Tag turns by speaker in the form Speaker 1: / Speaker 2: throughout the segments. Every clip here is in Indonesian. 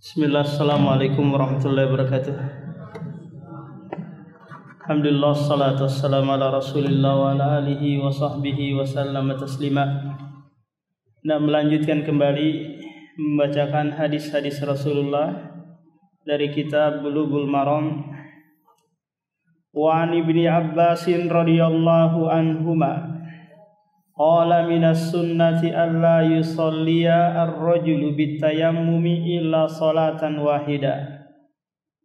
Speaker 1: Bismillah, assalamualaikum warahmatullahi wabarakatuh. Alhamdulillah, salatu wassalamu ala rasulillah wa ala alihi wa sahbihi wa sallama taslima. Nah, melanjutkan kembali membacakan hadis-hadis Rasulullah dari kitab Bulughul Maram. Wa an Ibni Abbasin radhiyallahu anhuma qala minas sunnati alla yusalliya ar-rajulu bitayammumi illa salatan wahida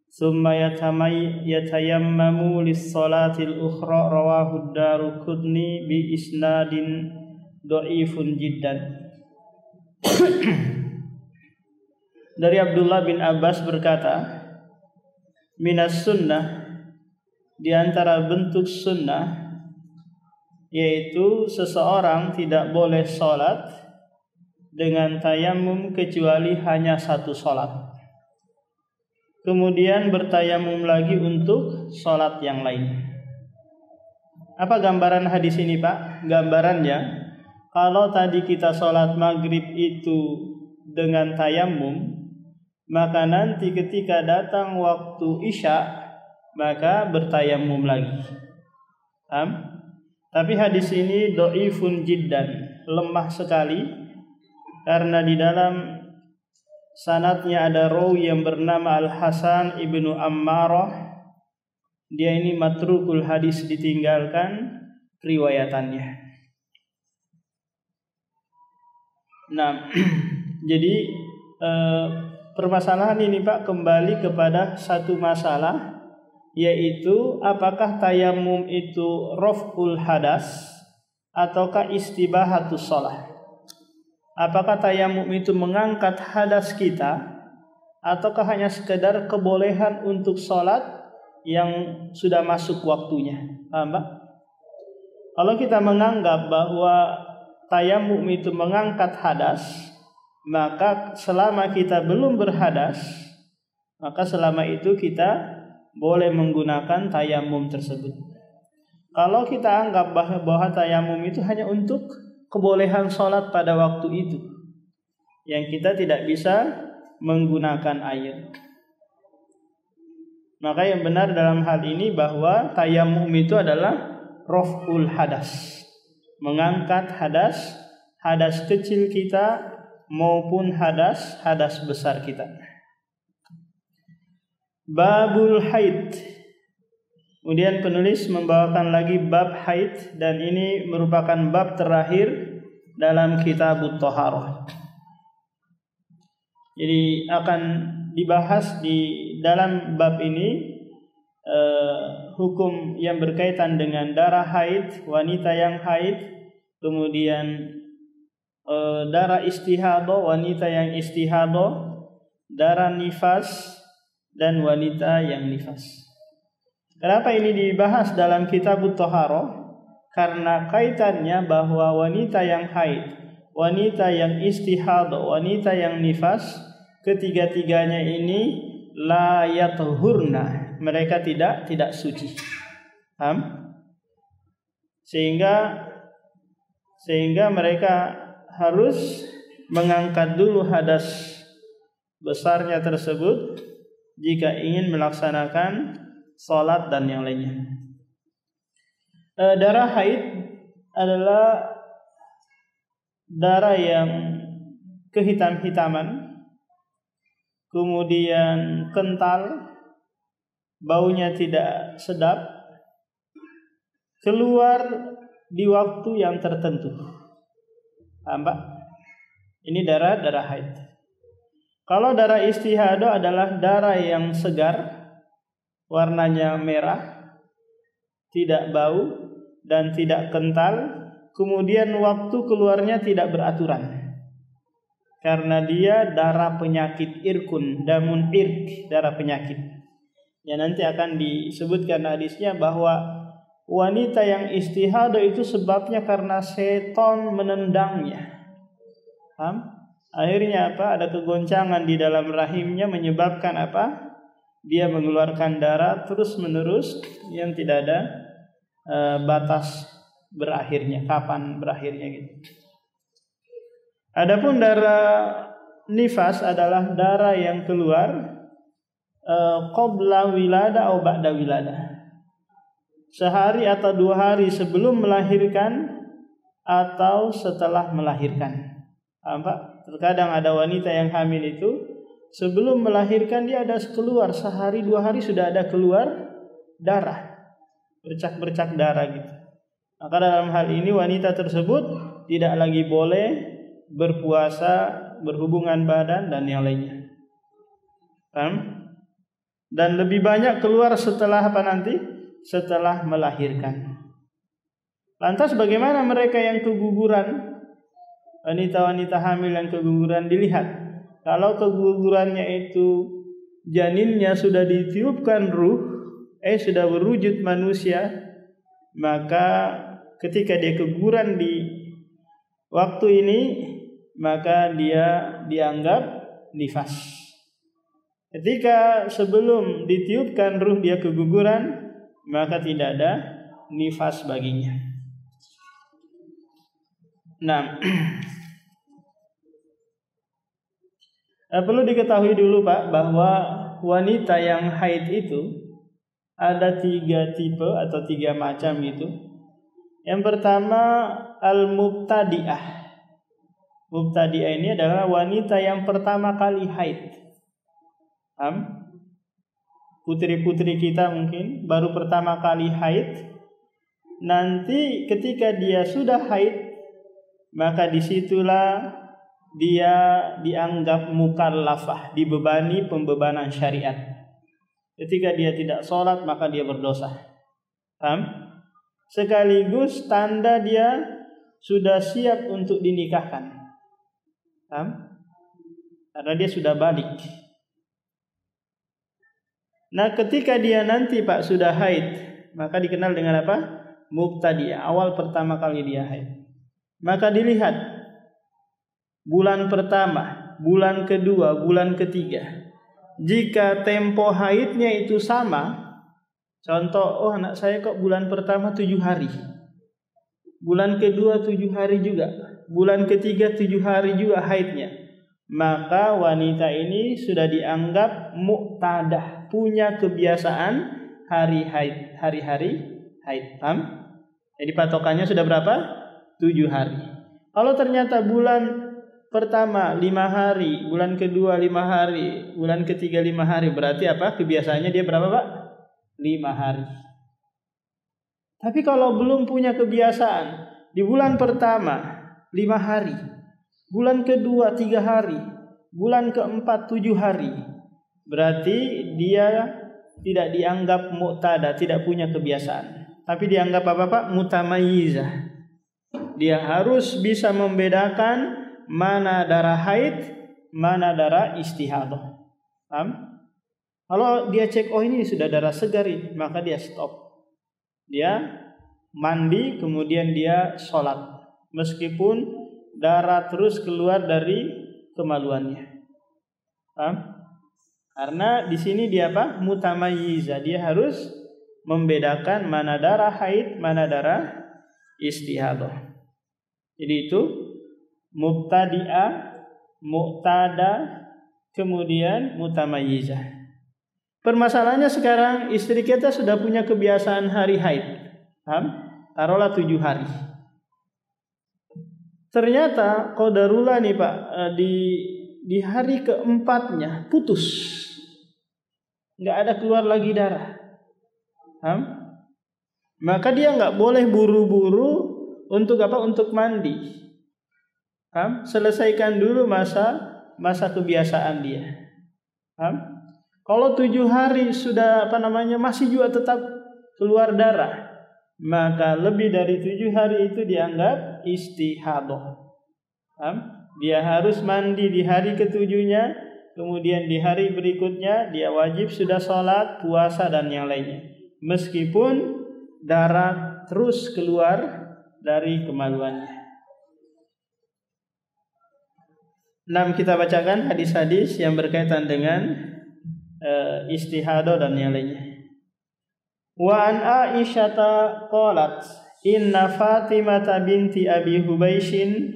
Speaker 1: summa yatayammamu lis-salatil ukhra rawahu ad-Daruqutni bi isnadin dhaifun jiddan. Dari Abdullah bin Abbas berkata, minas sunnah, di antara bentuk sunnah, yaitu seseorang tidak boleh sholat dengan tayamum kecuali hanya satu sholat, kemudian bertayamum lagi untuk sholat yang lain. Apa gambaran hadis ini, Pak? Gambarannya, kalau tadi kita sholat maghrib itu dengan tayamum, maka nanti ketika datang waktu isya maka bertayamum lagi. Tapi hadis ini dhaifun jiddan, lemah sekali, karena di dalam sanadnya ada rawi yang bernama Al-Hasan ibnu Ammarah. Dia ini matrukul hadis, ditinggalkan riwayatannya. Nah, jadi permasalahan ini, Pak, kembali kepada satu masalah, yaitu apakah tayamum itu raf'ul hadas ataukah istibahatus shalah. Apakah tayamum itu mengangkat hadas kita ataukah hanya sekedar kebolehan untuk sholat yang sudah masuk waktunya. Paham, Pak? Kalau kita menganggap bahwa tayamum itu mengangkat hadas, maka selama kita belum berhadas, maka selama itu kita boleh menggunakan tayamum tersebut. Kalau kita anggap bahwa tayamum itu hanya untuk kebolehan sholat pada waktu itu, yang kita tidak bisa menggunakan air, maka yang benar dalam hal ini bahwa tayamum itu adalah raf'ul hadas, mengangkat hadas kecil kita maupun hadas besar kita. Babul haid. Kemudian penulis membawakan lagi bab haid, dan ini merupakan bab terakhir dalam kitabut thaharah. Jadi akan dibahas di dalam bab ini hukum yang berkaitan dengan darah haid, wanita yang haid, kemudian darah istihadah, wanita yang istihadah, darah nifas, dan wanita yang nifas. Kenapa ini dibahas dalam kitabut thaharah? Karena kaitannya bahwa wanita yang haid, wanita yang istihadah, wanita yang nifas, ketiga-tiganya ini la yathurna, mereka tidak suci. Paham? Sehingga mereka harus mengangkat dulu hadas besarnya tersebut jika ingin melaksanakan sholat dan yang lainnya. Darah haid adalah darah yang kehitam-hitaman, kemudian kental, baunya tidak sedap, keluar di waktu yang tertentu. Pak, ini darah haid. Kalau darah istihadah adalah darah yang segar, warnanya merah, tidak bau dan tidak kental, kemudian waktu keluarnya tidak beraturan, karena dia darah penyakit irkun, damun irk, darah penyakit. Ya, nanti akan disebutkan hadisnya bahwa wanita yang istihadah itu sebabnya karena setan menendangnya. Paham? Akhirnya apa? Ada kegoncangan di dalam rahimnya, menyebabkan apa? Dia mengeluarkan darah terus menerus yang tidak ada batas berakhirnya, kapan berakhirnya gitu. Adapun darah nifas adalah darah yang keluar qabla wilada atau ba'da wilada, sehari atau 2 hari sebelum melahirkan atau setelah melahirkan. Pak, terkadang ada wanita yang hamil itu sebelum melahirkan dia ada keluar sehari 2 hari sudah ada keluar darah, bercak-bercak darah gitu. Maka dalam hal ini wanita tersebut tidak lagi boleh berpuasa, berhubungan badan dan yang lainnya. Dan lebih banyak keluar setelah apa nanti? Setelah melahirkan. Lantas bagaimana mereka yang keguguran? Wanita-wanita hamil yang keguguran dilihat. Kalau kegugurannya itu janinnya sudah ditiupkan ruh, sudah berwujud manusia, maka ketika dia keguguran di waktu ini, maka dia dianggap nifas. Ketika sebelum ditiupkan ruh dia keguguran, maka tidak ada nifas baginya. Nah, perlu diketahui dulu Pak bahwa wanita yang haid itu ada 3 tipe atau 3 macam gitu. Yang pertama al-mubtadi'ah. Mubtadi'ah ini adalah wanita yang pertama kali haid. Putri-putri kita mungkin baru pertama kali haid. Nanti ketika dia sudah haid, maka disitulah dia dianggap mukallafah, dibebani pembebanan syariat. Ketika dia tidak sholat maka dia berdosa. Sekaligus tanda dia sudah siap untuk dinikahkan. Karena dia sudah balik. Nah, ketika dia nanti Pak sudah haid, maka dikenal dengan apa? Mubtadi'ah, awal pertama kali dia haid. Maka dilihat bulan pertama, bulan kedua, bulan ketiga. Jika tempo haidnya itu sama, contoh, anak saya kok bulan pertama 7 hari, bulan kedua 7 hari juga, bulan ketiga 7 hari juga haidnya, maka wanita ini sudah dianggap muqtadah, punya kebiasaan hari-hari haid. Jadi patokannya sudah berapa? 7 hari. Kalau ternyata bulan pertama 5 hari, bulan kedua 5 hari, bulan ketiga 5 hari, berarti apa? Kebiasaannya dia berapa Pak? 5 hari. Tapi kalau belum punya kebiasaan, di bulan pertama 5 hari, bulan kedua 3 hari, bulan keempat 7 hari, berarti dia tidak dianggap muqtada, tidak punya kebiasaan. Tapi dianggap apa Pak? Mutamayyizah. Dia harus bisa membedakan mana darah haid, mana darah istihadah. Kalau dia cek, ini sudah darah segar, maka dia stop. Dia mandi, kemudian dia sholat, meskipun darah terus keluar dari kemaluannya. Karena di sini dia apa? Mutamayyizah. Dia harus membedakan mana darah haid, mana darah istihadah. Jadi itu mubtadi'ah, muqtada, kemudian mutamayyizah. Permasalahannya sekarang istri kita sudah punya kebiasaan hari haid. Taruhlah 7 hari. Ternyata qadarullah nih Pak, di hari keempatnya putus. Enggak ada keluar lagi darah. Maka dia enggak boleh buru-buru untuk apa? Untuk mandi. Selesaikan dulu masa kebiasaan dia. Kalau 7 hari sudah masih juga tetap keluar darah, maka lebih dari 7 hari itu dianggap istihadah. Dia harus mandi di hari ketujuhnya, kemudian di hari berikutnya dia wajib sudah sholat, puasa dan yang lainnya, meskipun darah terus keluar dari kemaluannya. Kita bacakan hadis-hadis yang berkaitan dengan istihadah dan yang lainnya. Wa an Aisyah qalat inna Fatimah binti Abi Hubaishin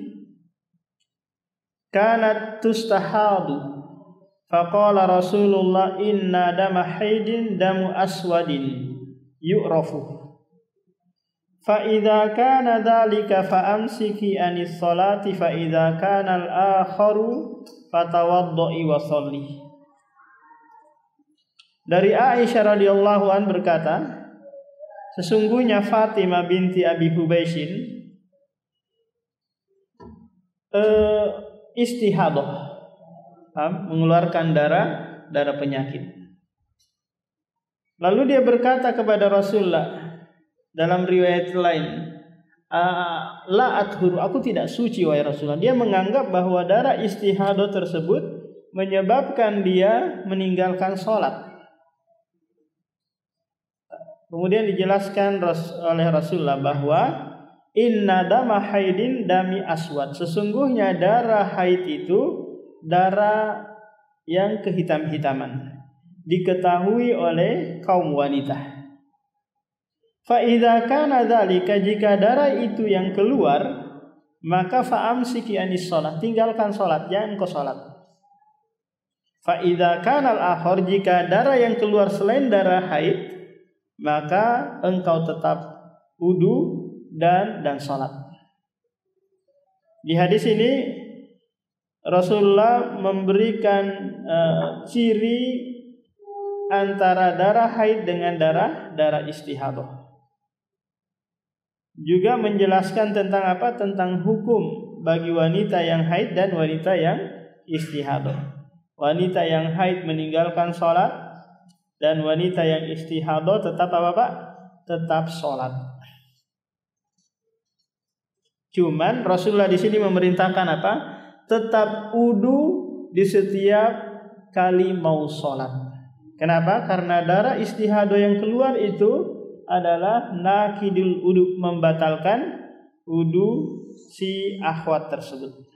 Speaker 1: kanat tustahadu faqala Rasulullah inna dama haidin damu aswadin yu'rafu fa idza kana dzalika fa amsiki anis salati fa idza kana al-akharu fatawaddai wa sholli. Dari Aisyah radhiyallahu an berkata, sesungguhnya Fatimah binti Abi Hubaisyin istihadah, mengeluarkan darah penyakit. Lalu dia berkata kepada Rasulullah dalam riwayat lain, la athuru, aku tidak suci wahai Rasulullah. Dia menganggap bahwa darah istihadah tersebut menyebabkan dia meninggalkan sholat. Kemudian dijelaskan oleh Rasulullah bahwa inna dama haidin dami aswad, sesungguhnya darah haid itu darah yang kehitam-hitaman, diketahui oleh kaum wanita. Fa idza kana dzalika, jika darah itu yang keluar, maka fa amsiki anis shalah, tinggalkan salat, jangan engkau salat. Fa idza kana al-akhar, jika darah yang keluar selain darah haid, maka engkau tetap wudu dan salat. Di hadis ini Rasulullah memberikan ciri antara darah haid dengan darah istihadah. Juga menjelaskan tentang apa? Tentang hukum bagi wanita yang haid dan wanita yang istihadah. Wanita yang haid meninggalkan salat, dan wanita yang istihadah tetap apa Pak? Tetap sholat. Cuman Rasulullah di sini memerintahkan apa? Tetap wudu di setiap kali mau sholat. Kenapa? Karena darah istihadah yang keluar itu adalah nakidul wudu, membatalkan wudu si akhwat tersebut.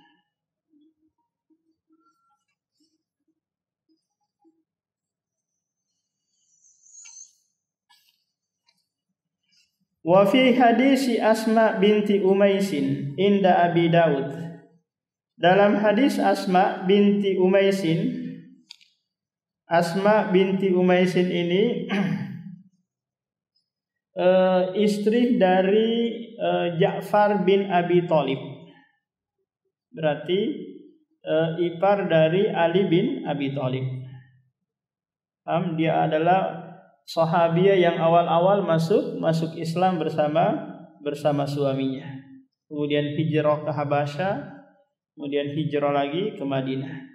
Speaker 1: Wa fi hadisi Asma binti Umaisin inda Abi Daud. Dalam hadis Asma binti Umaisin, Asma binti Umaisin ini istri dari Ja'far bin Abi Thalib. Berarti ipar dari Ali bin Abi Thalib. Dia adalah sahabiah yang awal-awal masuk Islam bersama suaminya. Kemudian hijrah ke Habasyah, kemudian hijrah lagi ke Madinah.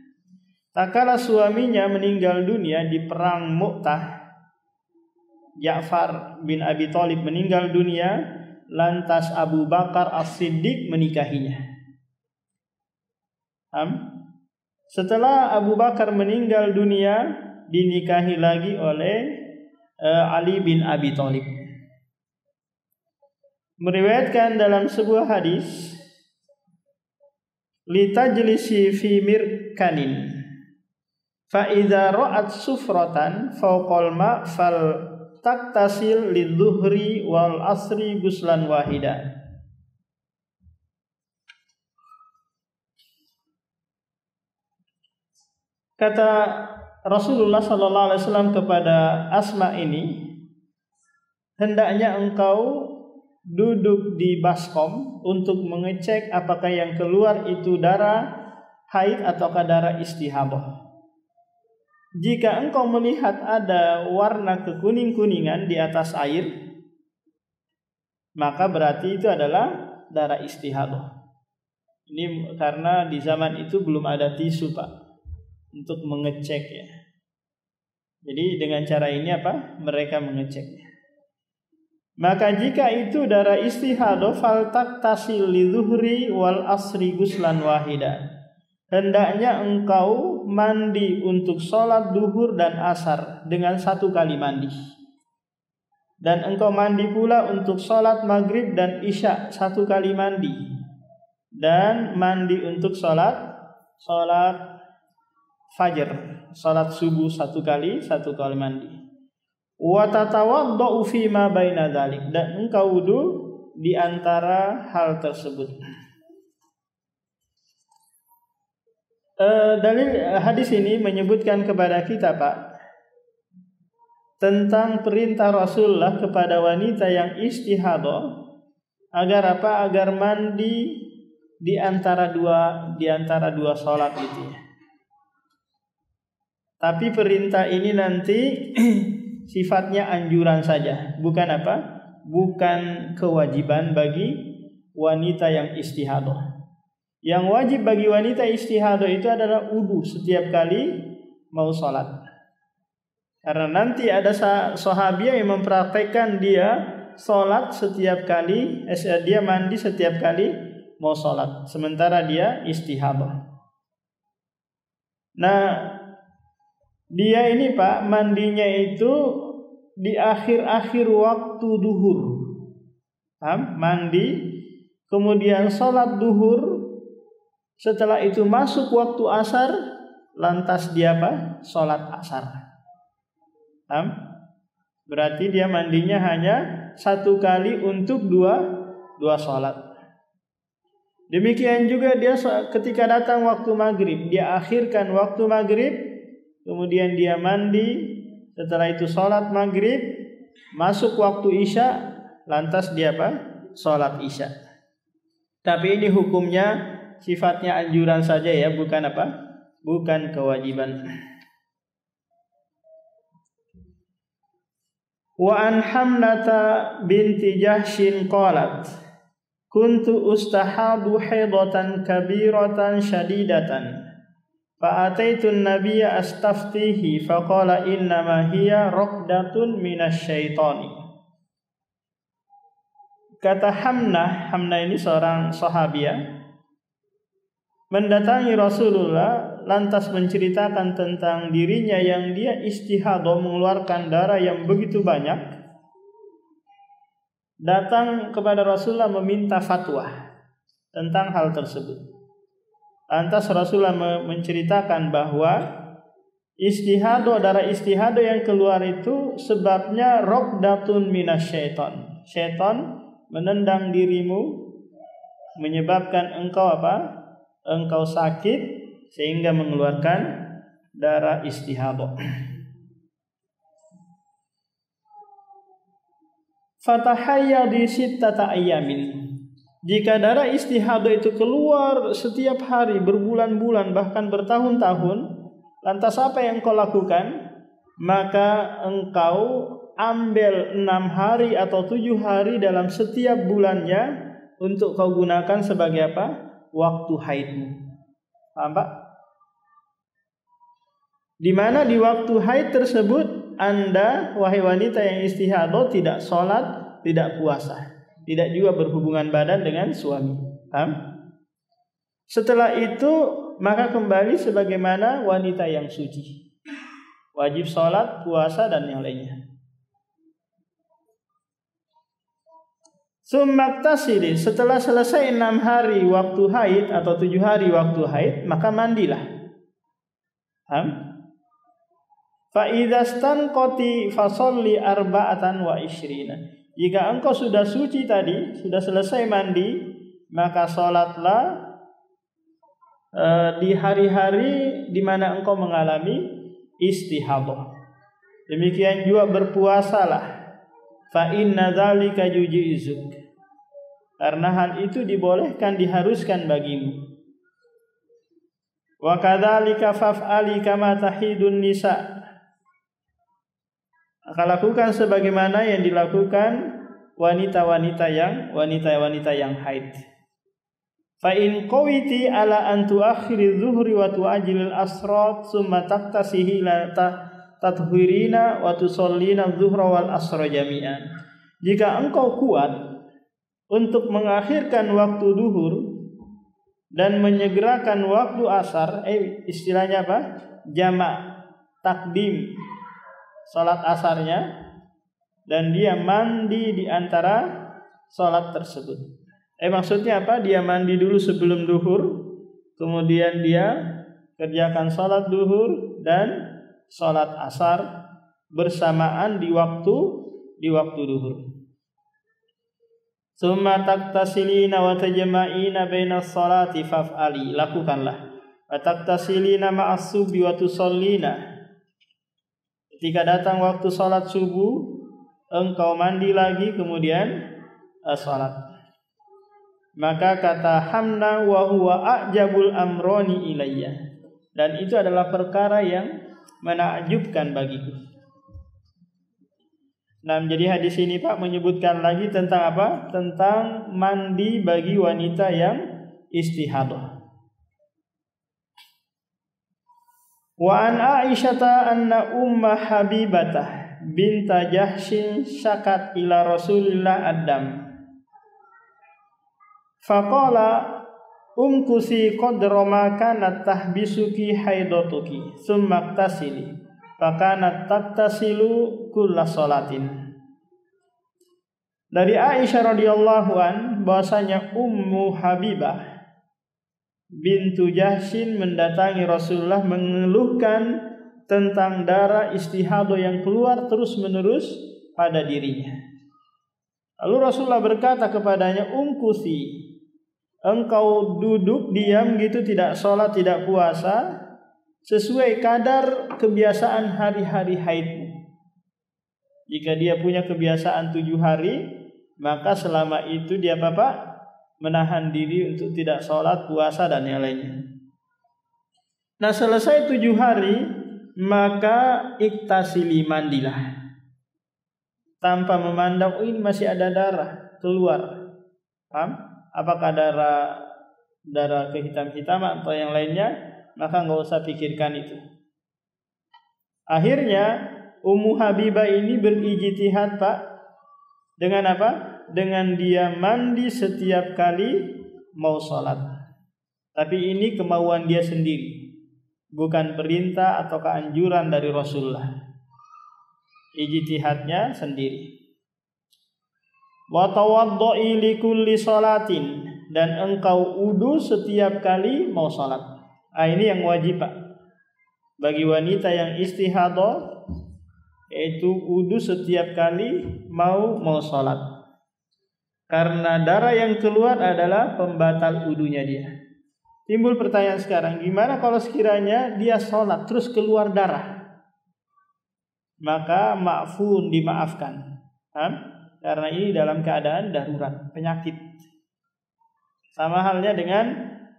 Speaker 1: Tatkala suaminya meninggal dunia di perang Mu'tah, Ja'far bin Abi Thalib meninggal dunia, lantas Abu Bakar As-Siddiq menikahinya. Setelah Abu Bakar meninggal dunia, dinikahi lagi oleh Ali bin Abi Thalib. Meriwayatkan dalam sebuah hadis, litajlisi fi mirkanin fa idza ra'at sufratan fawqal ma fal taktasil lidzuhri wal asri guslan wahida. Kata Rasulullah sallallahu alaihi wasallam kepada Asma ini, hendaknya engkau duduk di baskom untuk mengecek apakah yang keluar itu darah haid ataukah darah istihadah. Jika engkau melihat ada warna kekuning-kuningan di atas air, maka berarti itu adalah darah istihadah. Ini karena di zaman itu belum ada tisu Pak untuk mengecek ya. Jadi dengan cara ini apa? Mereka mengeceknya. Maka jika itu darah istihadah, fal taktasil lidzuhri wal asri guslan wahida. Hendaknya engkau mandi untuk sholat duhur dan asar dengan satu kali mandi. Dan engkau mandi pula untuk sholat maghrib dan isya satu kali mandi. Dan mandi untuk sholat fajar, salat subuh satu kali mandi. Wa tatawaddau fi ma baina dzalik, dan engkau wudu di antara hal tersebut. Dalil hadis ini menyebutkan kepada kita, Pak, tentang perintah Rasulullah kepada wanita yang istihadah agar apa? Agar mandi di antara dua salat itu ya. Tapi perintah ini nanti sifatnya anjuran saja, bukan apa? Bukan kewajiban bagi wanita yang istihadah. Yang wajib bagi wanita istihadah itu adalah wudu setiap kali mau salat. Karena nanti ada sahabiah yang mempraktekkan dia salat setiap kali, dia mandi setiap kali mau salat, sementara dia istihadah. Nah, dia ini, Pak, mandinya itu di akhir-akhir waktu duhur. Mandi, kemudian salat duhur, setelah itu masuk waktu asar, lantas dia apa? Salat asar. Berarti dia mandinya hanya satu kali untuk dua salat. Demikian juga dia ketika datang waktu maghrib, dia akhirkan waktu maghrib, kemudian dia mandi, setelah itu salat maghrib, masuk waktu isya, lantas dia apa? Salat isya. Tapi ini hukumnya sifatnya anjuran saja ya, bukan apa? Bukan kewajiban. Wa an Hamnata binti Jahshin qalat kuntu ustahadu haidatan kabiratan syadidatan fa ataitu an-nabiyya astaftihi faqala innama hiya raqdatun minasyaitani. Kata Hamnah ini seorang sahabiah, mendatangi Rasulullah lantas menceritakan tentang dirinya yang dia istihadah mengeluarkan darah yang begitu banyak, datang kepada Rasulullah meminta fatwa tentang hal tersebut. Lantas Rasulullah menceritakan bahwa darah istihadah yang keluar itu sebabnya raqdatun minasyaiton. Syaitan menendang dirimu, menyebabkan engkau apa? Engkau sakit sehingga mengeluarkan darah istihadah. Fatahayyadi sittata ayyamin. Jika darah istihadah itu keluar setiap hari berbulan-bulan bahkan bertahun-tahun, lantas apa yang engkau lakukan? Maka engkau ambil 6 hari atau 7 hari dalam setiap bulannya untuk kau gunakan sebagai apa? Waktu haidmu. Paham, Pak? Di mana di waktu haid tersebut Anda, wahai wanita yang istihadah, tidak sholat, tidak puasa, tidak juga berhubungan badan dengan suami. Paham? Setelah itu maka kembali sebagaimana wanita yang suci, wajib sholat, puasa dan yang lainnya. Summaktasili, setelah selesai 6 hari waktu haid atau 7 hari waktu haid, maka mandilah. Fa idzastan qati fasolli arba'atan wa ishrina. Jika engkau sudah suci tadi, sudah selesai mandi, maka salatlah di hari-hari di mana engkau mengalami istihadah. Demikian juga berpuasalah. Fa inna dzalika yujizuk. Karena hal itu dibolehkan, diharuskan bagimu. Wa kadzalika faf'ali kama tahidun nisa. Maka lakukan sebagaimana yang dilakukan wanita-wanita yang haid. Fa in qawiti ala an tuakhiri dhuhri wa tu'ajilil asrat summa taqtasihi la tathwirina wa tusallina dhuhra wal asra jami'an. Jika engkau kuat untuk mengakhirkan waktu duhur dan menyegerakan waktu asar, istilahnya apa? Jamak takdim salat asarnya, dan dia mandi di antara salat tersebut. Maksudnya apa? Dia mandi dulu sebelum duhur, kemudian dia kerjakan salat duhur dan salat asar bersamaan di waktu duhur. Summa taktasilina wa tajma'ina bainas salati faf'ali, lakukanlah. Ataktasilina ma'as-subhi wa tusallina. Ketika datang waktu salat subuh, engkau mandi lagi kemudian salat. Maka kata Hamna wa huwa a'jabul amroni ilayya. Dan itu adalah perkara yang menakjubkan bagiku. Nah, jadi hadis ini Pak menyebutkan lagi tentang apa? Tentang mandi bagi wanita yang istihadah. Wa an Aisyata anna umma Habibatah binta Jahshin syakat ila Rasulillah ad-dam. Faqala umkusi qadra ma kanat tahbisuki haidatuki summa iktasili. Fakanat taktasilu kulla salatin. Dari Aisyah radhiyallahu an bahwasanya Ummu Habibah bintu Jahshin mendatangi Rasulullah mengeluhkan tentang darah istihadah yang keluar terus-menerus pada dirinya. Lalu Rasulullah berkata kepadanya, "Umkusi, engkau duduk diam gitu, tidak sholat, tidak puasa sesuai kadar kebiasaan hari-hari haidmu. Jika dia punya kebiasaan 7 hari, maka selama itu dia menahan diri untuk tidak sholat, puasa dan yang lainnya. Nah, selesai 7 hari, maka iktasili, mandilah. Tanpa memandang, ini masih ada darah keluar. Paham? Apakah darah kehitam-hitaman atau yang lainnya, maka nggak usah pikirkan itu. Akhirnya Ummu Habibah ini berijtihad Pak. Dengan apa? Dengan dia mandi setiap kali mau sholat. Tapi ini kemauan dia sendiri, bukan perintah atau keanjuran dari Rasulullah. Ijtihadnya sendiri. Wa tawaddu'i li kulli sholatin, dan engkau wudu setiap kali mau sholat. Ini yang wajib Pak bagi wanita yang istihadah, yaitu wudu setiap kali mau sholat. Karena darah yang keluar adalah pembatal wudunya dia. Timbul pertanyaan sekarang, gimana kalau sekiranya dia sholat terus keluar darah? Maka ma'fun, dimaafkan. Karena ini dalam keadaan darurat, penyakit. Sama halnya dengan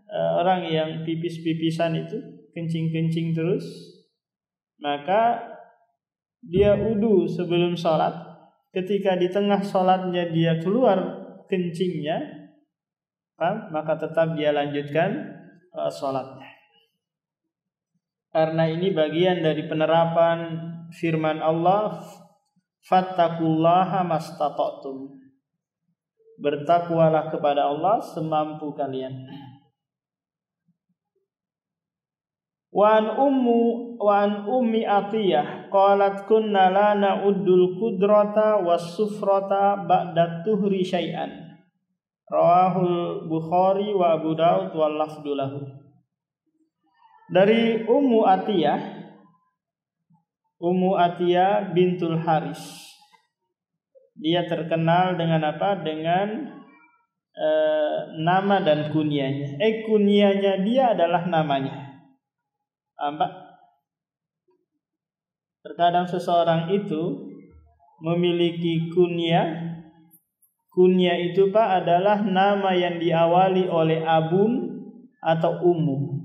Speaker 1: orang yang pipis-pipisan itu, kencing-kencing terus, maka dia wudu sebelum sholat. Ketika di tengah sholatnya dia keluar kencingnya, maka tetap dia lanjutkan sholatnya. Karena ini bagian dari penerapan firman Allah, fattaqullaha mastata'tum. Bertakwalah kepada Allah semampu kalian. Wa an ummi Atiyah qalat kunna la na'uddul qudrata was sufrata ba'da tuhri syai'an. Rawahul Bukhari wa Abu Daud wal lafdhu lahu. Dari Ummu Atiyah bintul Haris. Dia terkenal dengan apa? Dengan nama dan kunyanya. Kunyanya dia adalah namanya. Terkadang seseorang itu memiliki kunyah. Kunyah itu Pak adalah nama yang diawali oleh abun atau ummu.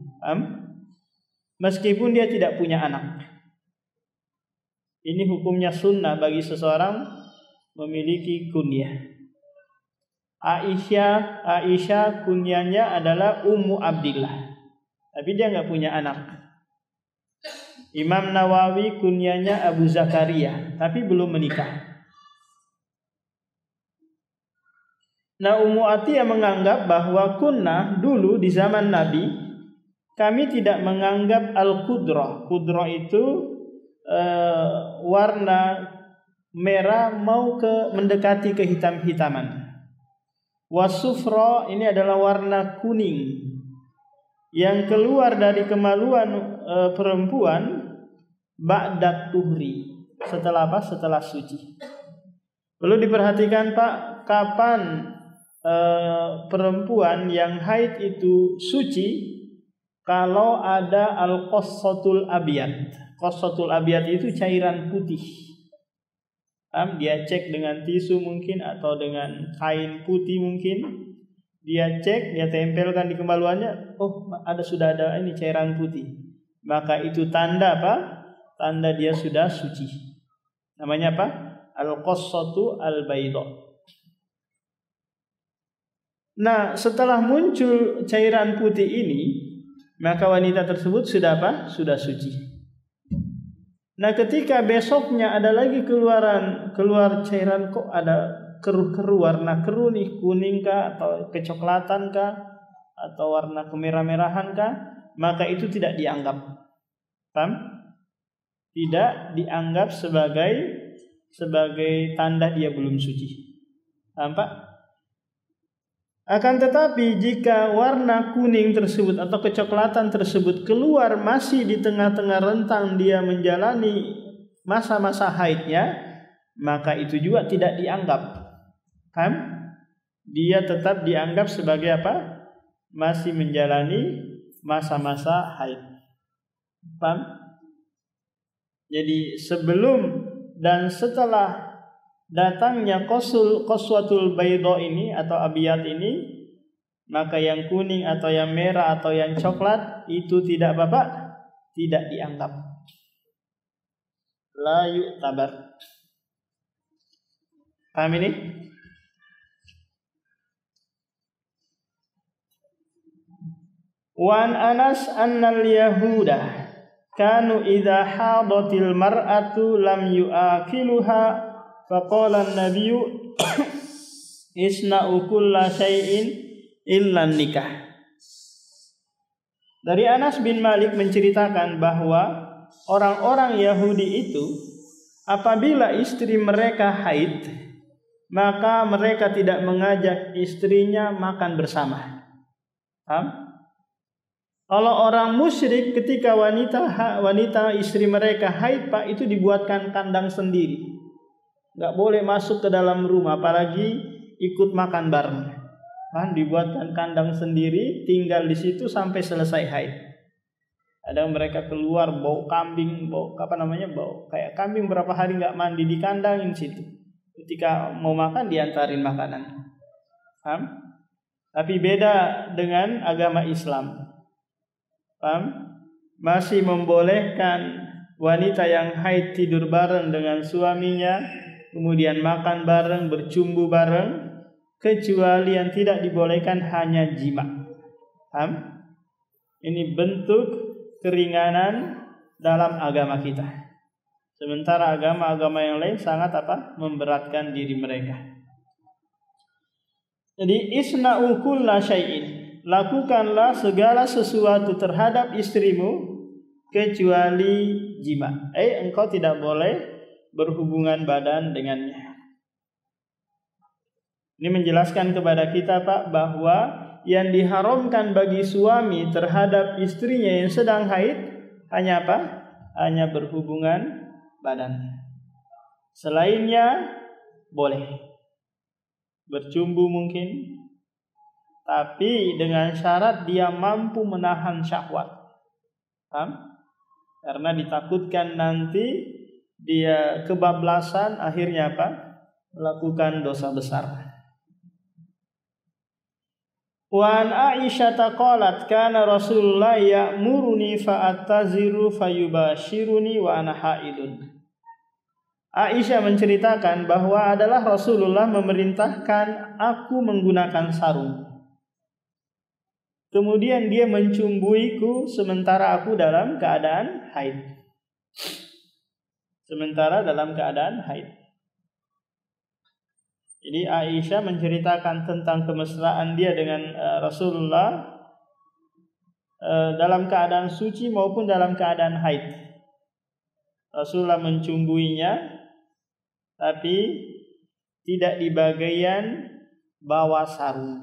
Speaker 1: Meskipun dia tidak punya anak. Ini hukumnya sunnah bagi seseorang memiliki kunyah. Aisyah kunyahnya adalah Ummu Abdillah. Tapi dia nggak punya anak. Imam Nawawi kunyahnya Abu Zakaria, tapi belum menikah. Nah, Ummu Atiyah menganggap bahwa kunnah dulu di zaman Nabi, kami tidak menganggap al-qudrah. Qudrah itu warna merah mau mendekati kehitam-hitaman. Wasufra ini adalah warna kuning yang keluar dari kemaluan perempuan ba'dat tuhri, setelah apa? Setelah suci. Perlu diperhatikan Pak, kapan perempuan yang haid itu suci, kalau ada al-qassatul abyad. Qassatul abyad itu cairan putih. Dia cek dengan tisu mungkin atau dengan kain putih mungkin. Dia cek, dia tempelkan di kemaluannya, sudah ada ini cairan putih. Maka itu tanda apa? Tanda dia sudah suci. Namanya apa? Al-qassatu al-bayda. Nah, setelah muncul cairan putih ini, maka wanita tersebut sudah apa? Sudah suci. Nah, ketika besoknya ada lagi keluar cairan, kok ada keruh-keruh, warna keruh nih, kuning kah atau kecoklatan kah atau warna kemerah-merahan kah, maka itu tidak dianggap. Paham? Tidak dianggap sebagai tanda dia belum suci. Paham, Pak? Akan tetapi jika warna kuning tersebut atau kecoklatan tersebut keluar masih di tengah-tengah rentang dia menjalani masa-masa haidnya, maka itu juga tidak dianggap. Paham? Dia tetap dianggap sebagai apa? Masih menjalani masa-masa haid. Paham? Jadi sebelum dan setelah datangnya qaswatul bayda ini atau abiyat ini, maka yang kuning atau yang merah atau yang coklat itu tidak dianggap. La yu'tabar. Paham ini? Wan Anas annal yahuda kanu idza hadatil mar'atu lam yu'akiluha faqala an-nabiyyu isna'u kulla syai'in illa nikah. Dari Anas bin Malik menceritakan bahwa orang-orang Yahudi itu apabila istri mereka haid, maka mereka tidak mengajak istrinya makan bersama. Paham? Kalau orang musyrik ketika wanita istri mereka haid, Pak, itu dibuatkan kandang sendiri. Enggak boleh masuk ke dalam rumah, apalagi ikut makan bareng. Dibuatkan kandang sendiri, tinggal di situ sampai selesai haid. Ada mereka keluar bau kambing, bau kayak kambing berapa hari enggak mandi, dikandangin situ. Ketika mau makan diantarin makanan. Paham? Tapi beda dengan agama Islam. Paham? Masih membolehkan wanita yang haid tidur bareng dengan suaminya, kemudian makan bareng, bercumbu bareng, kecuali yang tidak dibolehkan hanya jima. Paham? Ini bentuk keringanan dalam agama kita. Sementara agama-agama yang lain sangat memberatkan diri mereka. Jadi isna'u kulla syai'in, lakukanlah segala sesuatu terhadap istrimu kecuali jima. Engkau tidak boleh berhubungan badan dengannya. Ini menjelaskan kepada kita, Pak, bahwa yang diharamkan bagi suami terhadap istrinya yang sedang haid hanya apa? Hanya berhubungan badan. Selainnya boleh. Bercumbu mungkin, tapi dengan syarat dia mampu menahan syahwat. Paham? Karena ditakutkan nanti dia kebablasan, akhirnya apa? Melakukan dosa besar. Wa an Aisyah qalat kana Rasulullah ya'muruni fa'attaziru fayubashiruni wa ana haidun. Aisyah menceritakan bahwa adalah Rasulullah memerintahkan aku menggunakan sarung. Kemudian dia mencumbuiku sementara aku dalam keadaan haid. Jadi Aisyah menceritakan tentang kemesraan dia dengan Rasulullah dalam keadaan suci maupun dalam keadaan haid. Rasulullah mencumbuinya, tapi tidak di bagian bawah sarung.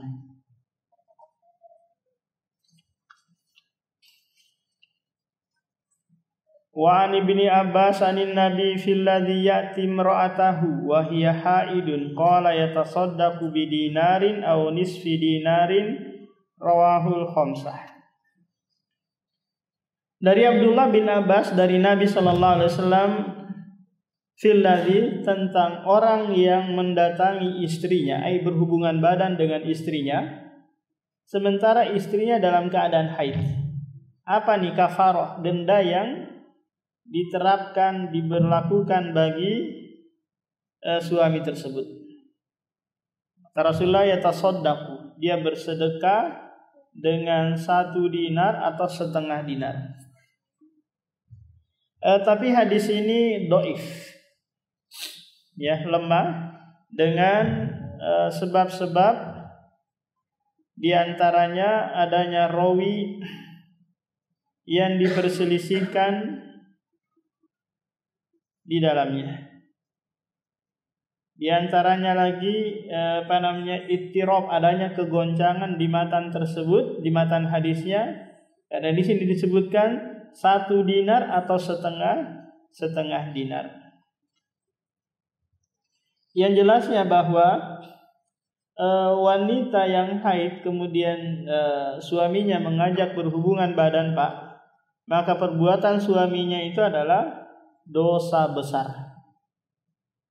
Speaker 1: Wa an ibni Abbas anin Nabi fil ladzi ya'ti imra'atahu wa hiya haidun qala yatasaddaqu bi dinarin aw nisfi dinarin rawahul khamsah. Dari Abdullah bin Abbas dari Nabi sallallahu alaihi wasallam filladzi, tentang orang yang mendatangi istrinya, ai berhubungan badan dengan istrinya sementara istrinya dalam keadaan haid. Apa nih kafarah, denda yang diterapkan, diberlakukan bagi suami tersebut? Rasulullah yatasaddaqu, dia bersedekah dengan 1 dinar atau setengah dinar. Tapi hadis ini dhaif, ya, lemah dengan sebab-sebab, diantaranya adanya rawi yang diperselisihkan di dalamnya. Di antaranya lagi ittirab, adanya kegoncangan di matan tersebut, di matan hadisnya. Karena di sini disebutkan 1 dinar atau setengah dinar. Yang jelasnya bahwa wanita yang haid kemudian suaminya mengajak berhubungan badan, Pak, maka perbuatan suaminya itu adalah dosa besar.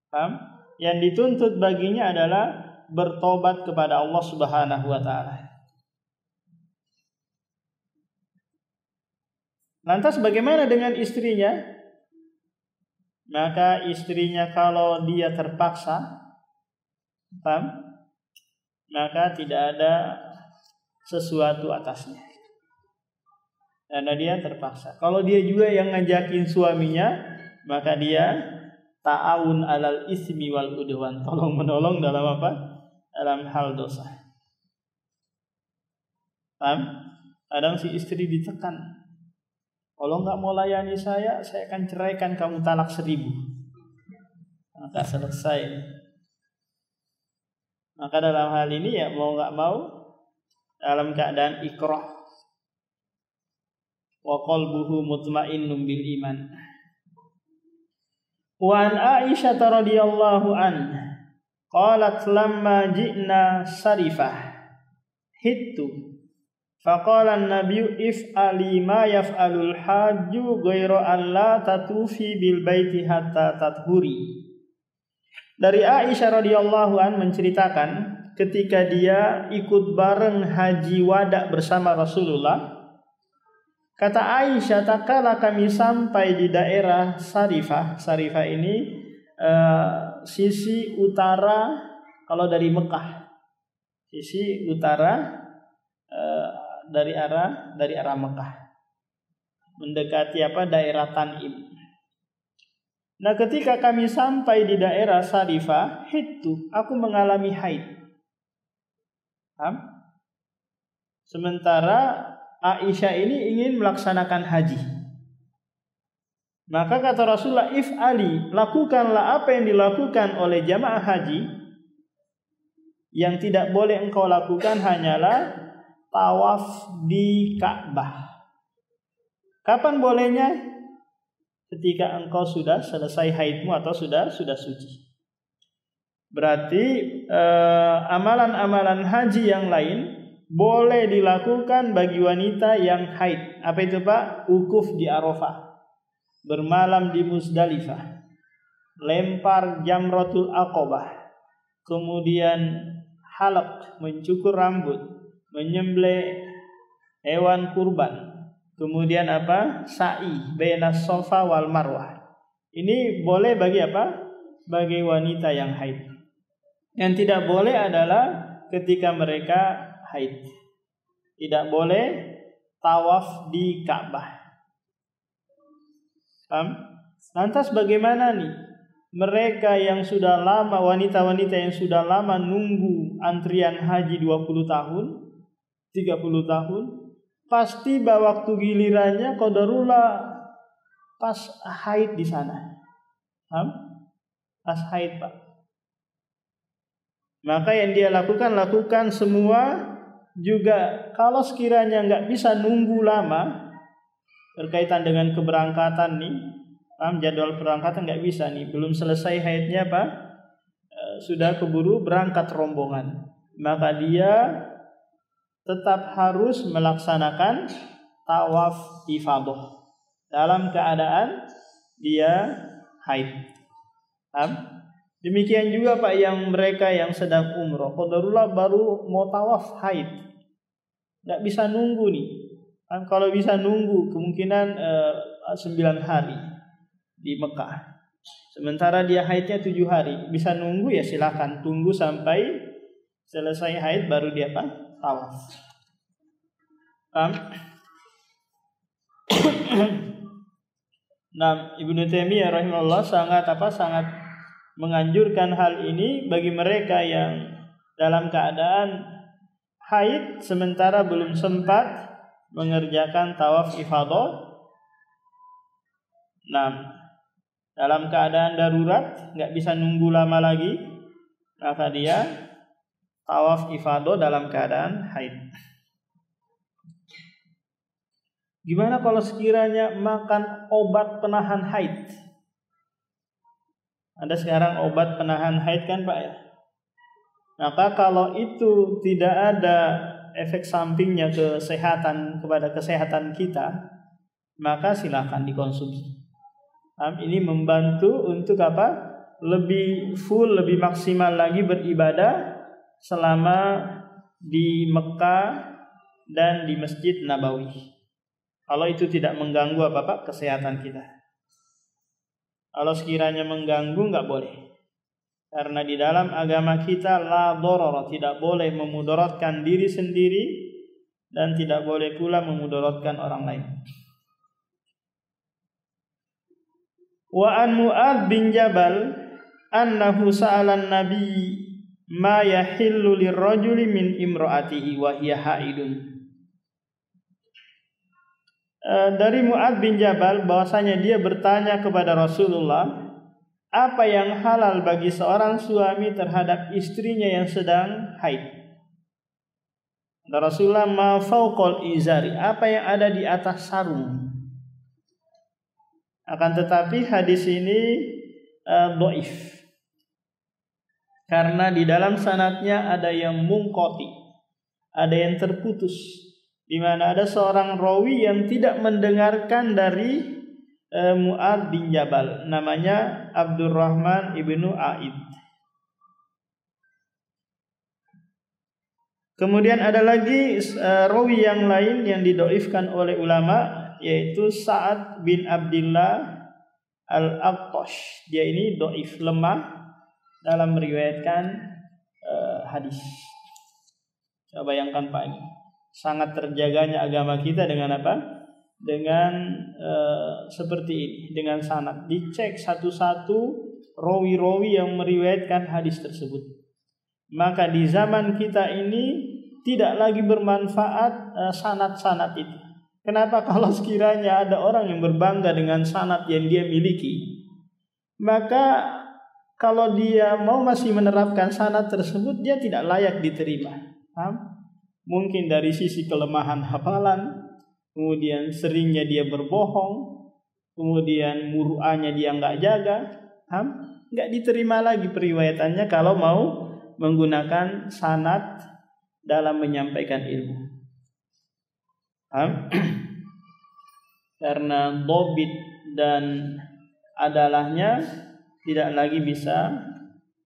Speaker 1: Paham? Yang dituntut baginya adalah bertobat kepada Allah Subhanahu wa taala. Lantas bagaimana dengan istrinya? Maka istrinya kalau dia terpaksa, paham? Maka tidak ada sesuatu atasnya. Karena dia terpaksa. Kalau dia juga yang ngajakin suaminya, maka dia ta'awun alal ismi wal udwan, tolong menolong dalam apa? Dalam hal dosa. Paham? Kadang si istri ditekan, kalau nggak mau layani saya akan ceraikan kamu talak 1000. Maka selesai. Maka dalam hal ini ya mau nggak mau dalam keadaan ikrah, wa qalbuhu mutmainnun bil iman. Wa an Aisyah radhiyallahu anha qalat lamma ji'na sarifah hittu faqala an-nabiyyu if'ali ma yaf'alul hajju ghairu an la tatufi bil baiti hatta tathuri. Dari Aisyah radhiyallahu anha menceritakan ketika dia ikut bareng haji wada bersama Rasulullah. Kata Aisyah, tatkala kami sampai di daerah Sarifah. Sarifah ini sisi utara kalau dari Mekah. Sisi utara dari arah Mekah. Mendekati daerah Tan'im. Nah, ketika kami sampai di daerah Sarifah, aku mengalami haid. Sementara Aisyah ini ingin melaksanakan haji. Maka kata Rasulullah, if'ali, lakukanlah apa yang dilakukan oleh jamaah haji. Yang tidak boleh engkau lakukan hanyalah tawaf di Ka'bah. Kapan bolehnya? Ketika engkau sudah selesai haidmu atau sudah suci. Berarti amalan-amalan haji yang lain boleh dilakukan bagi wanita yang haid. Apa itu, Pak? Wukuf di Arafah, bermalam di Muzdalifah, lempar jamratul aqabah, kemudian halaq, mencukur rambut, menyembelih hewan kurban, kemudian sa'i bainas Safa wal Marwah. Ini boleh bagi bagi wanita yang haid. Yang tidak boleh adalah ketika mereka haid. Tidak boleh tawaf di Ka'bah. Lantas bagaimana nih mereka yang sudah lama, wanita-wanita yang sudah lama nunggu antrian haji 20 tahun, 30 tahun, pas tiba waktu gilirannya qadarullah pas haid di sana. Pas haid, Pak. Maka yang dia lakukan semua. Juga kalau sekiranya nggak bisa nunggu lama berkaitan dengan keberangkatan nih, jadwal berangkatan nggak bisa nih, belum selesai haidnya sudah keburu berangkat rombongan, maka dia tetap harus melaksanakan tawaf ifadah. dalam keadaan dia haid. Demikian juga Pak yang mereka yang sedang umroh, qadarullah baru mau tawaf haid, nggak bisa nunggu nih. Kalau bisa nunggu kemungkinan 9 hari di Mekah. Sementara dia haidnya 7 hari, bisa nunggu ya silakan tunggu sampai selesai haid baru dia tawaf. Nah, Ibnu Taimiyah rahimahullah sangat menganjurkan hal ini bagi mereka yang dalam keadaan haid sementara belum sempat mengerjakan tawaf ifadah. Nah, dalam keadaan darurat nggak bisa nunggu lama lagi, maka dia tawaf ifadah dalam keadaan haid. Gimana kalau sekiranya makan obat penahan haid? Ada sekarang obat penahan haid kan Pak ya? Maka kalau itu tidak ada efek sampingnya kepada kesehatan kita, maka silakan dikonsumsi. Ini membantu untuk lebih full, lebih maksimal lagi beribadah selama di Mekah dan di Masjid Nabawi. Kalau itu tidak mengganggu kesehatan kita. Kalau sekiranya mengganggu nggak boleh. Karena di dalam agama kita la doror, tidak boleh memudaratkan diri sendiri dan tidak boleh pula memudaratkan orang lain. Wa an Mu'adz bin Jabal annahu sa'alan nabi ma yahillu lirrajuli min imra'atihi wa hiya haidun. Dari Mu'adz bin Jabal bahwasanya dia bertanya kepada Rasulullah, apa yang halal bagi seorang suami terhadap istrinya yang sedang haid. Rasulullah, ma fauqal izari, apa yang ada di atas sarung. Akan tetapi hadis ini dhaif. Karena di dalam sanadnya ada yang munqati, ada yang terputus, di mana ada seorang rawi yang tidak mendengarkan dari Mu'adz bin Jabal, namanya Abdurrahman ibnu Aid. Kemudian ada lagi rawi yang lain yang didhaifkan oleh ulama, yaitu Sa'ad bin Abdullah Al-Aqtash. Dia ini dhaif, lemah dalam meriwayatkan hadis. Coba bayangkan Pak, ini sangat terjaganya agama kita dengan apa? Dengan seperti ini, dengan sanad. Dicek satu-satu rawi-rawi yang meriwayatkan hadis tersebut. Maka di zaman kita ini tidak lagi bermanfaat sanad-sanad itu. Kenapa? Kalau sekiranya ada orang yang berbangga dengan sanad yang dia miliki, maka kalau dia mau masih menerapkan sanad tersebut, dia tidak layak diterima. Mungkin dari sisi kelemahan hafalan, kemudian seringnya dia berbohong, kemudian muru'ahnya dia nggak jaga, nggak diterima lagi periwayatannya kalau mau menggunakan sanad dalam menyampaikan ilmu. Karena dhabit dan adalahnya tidak lagi bisa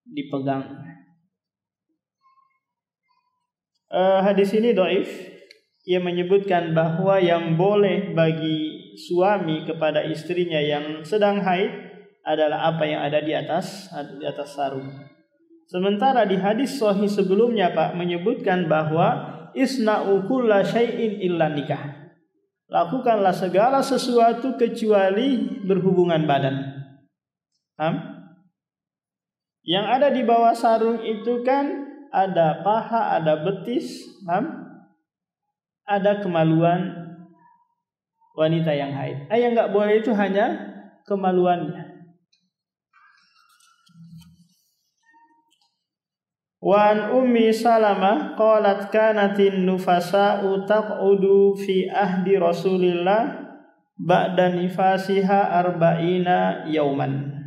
Speaker 1: dipegang. Hadis ini dhaif. Ia menyebutkan bahwa yang boleh bagi suami kepada istrinya yang sedang haid adalah apa yang ada di atas sarung. Sementara di hadis sahih sebelumnya Pak menyebutkan bahwa isna'u kulla syai'in illa nikah. Lakukanlah segala sesuatu kecuali berhubungan badan. Yang ada di bawah sarung itu kan ada paha, ada betis, ada kemaluan wanita yang haid. Yang enggak boleh itu hanya kemaluannya. Wan Ummi Salamah qalat kanatin nufasa'u taq'udu fi ahdi Rasulillah ba'da nifasiha arba'ina yauman.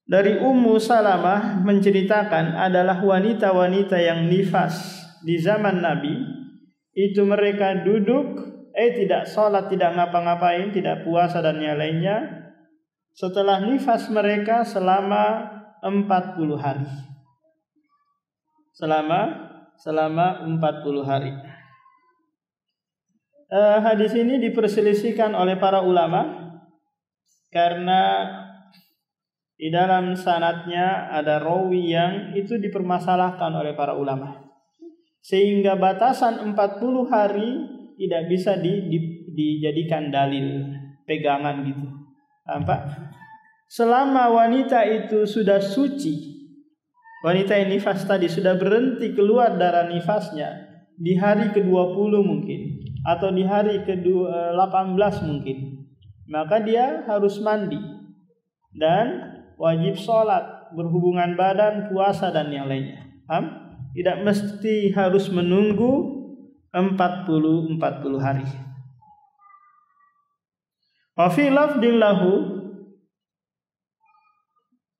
Speaker 1: Dari Ummu Salamah menceritakan adalah wanita-wanita yang nifas di zaman Nabi, itu mereka duduk tidak sholat, tidak ngapa-ngapain, tidak puasa dan yang lainnya setelah nifas mereka selama 40 hari. Selama 40 hari. Hadis ini diperselisihkan oleh para ulama karena di dalam sanadnya ada rawi yang itu dipermasalahkan oleh para ulama. Sehingga batasan 40 hari tidak bisa dijadikan dalil pegangan gitu. Nampak? Selama wanita itu sudah suci, wanita yang nifas tadi sudah berhenti keluar darah nifasnya di hari ke-20 mungkin atau di hari ke-18 mungkin, maka dia harus mandi dan wajib sholat, berhubungan badan, puasa dan yang lainnya. Tidak mesti harus menunggu 40 hari. Wa fi lafdin lahu,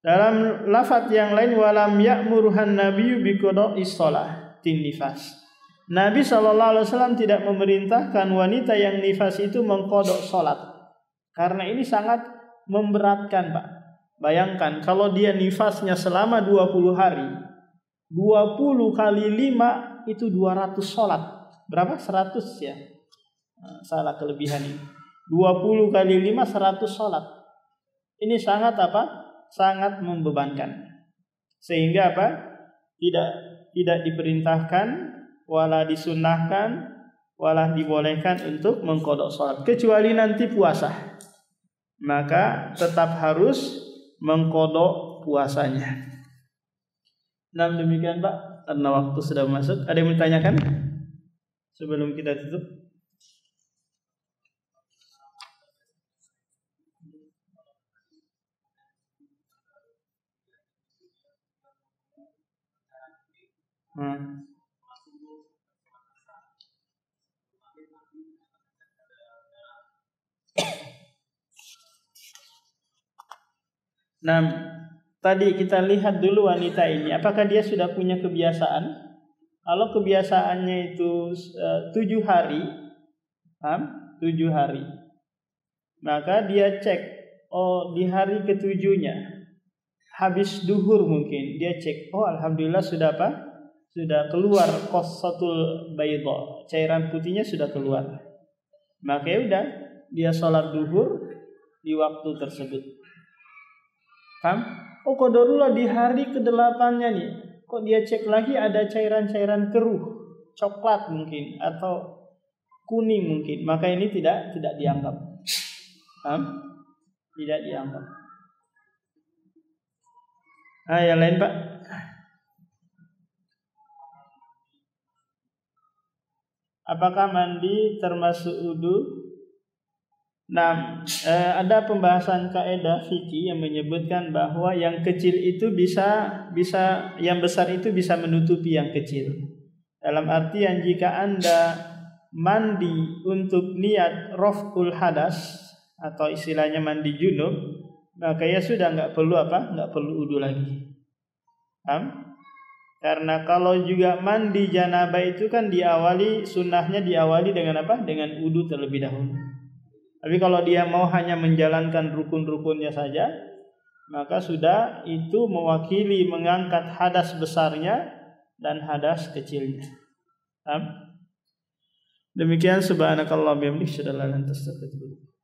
Speaker 1: dalam lafaz yang lain, walam ya'muruhan nabiyyu bi qada'is shalah tin nifas. Nabi SAW tidak memerintahkan wanita yang nifas itu mengqada' salat. Karena ini sangat memberatkan, Pak. Bayangkan kalau dia nifasnya selama 20 hari. 20 kali 5 itu 200 salat. Berapa? 100 ya. Salah kelebihan ini. 20 kali 5 100 salat. Ini sangat apa? Sangat membebankan. Sehingga apa? Tidak diperintahkan, wala disunnahkan, wala dibolehkan untuk mengqada salat kecuali nanti puasa. Maka tetap harus mengqada puasanya. Nah, demikian Pak, karena waktu sudah masuk. Ada yang bertanyakan sebelum kita tutup? Nah, tadi kita lihat dulu wanita ini, apakah dia sudah punya kebiasaan? Kalau kebiasaannya itu 7 hari, 7 hari, maka dia cek, di hari ke-7-nya habis duhur mungkin dia cek, alhamdulillah sudah apa? Sudah keluar qassatul baydha, cairan putihnya sudah keluar. Maka ya udah, dia sholat duhur di waktu tersebut. Qadarullah di hari ke-8-nya nih, kok dia cek lagi ada cairan-cairan keruh, coklat mungkin atau kuning mungkin, maka ini tidak dianggap. Tidak dianggap. Yang lain Pak? Apakah mandi termasuk wudu? Nah, ada pembahasan kaidah fikih yang menyebutkan bahwa yang kecil itu bisa yang besar itu bisa menutupi yang kecil. Dalam artian jika Anda mandi untuk niat raf'ul hadas atau istilahnya mandi junub, maka ya sudah enggak perlu wudu lagi. Karena kalau juga mandi janabah itu kan sunnahnya diawali dengan apa? Dengan wudu terlebih dahulu. Tapi kalau dia mau hanya menjalankan rukun-rukunnya saja, maka sudah itu mewakili mengangkat hadas besarnya dan hadas kecilnya. Demikian subhanakallahumma wa bihamdika asyhadu an la ilaha illa anta astaghfiruka wa atubu ilaik.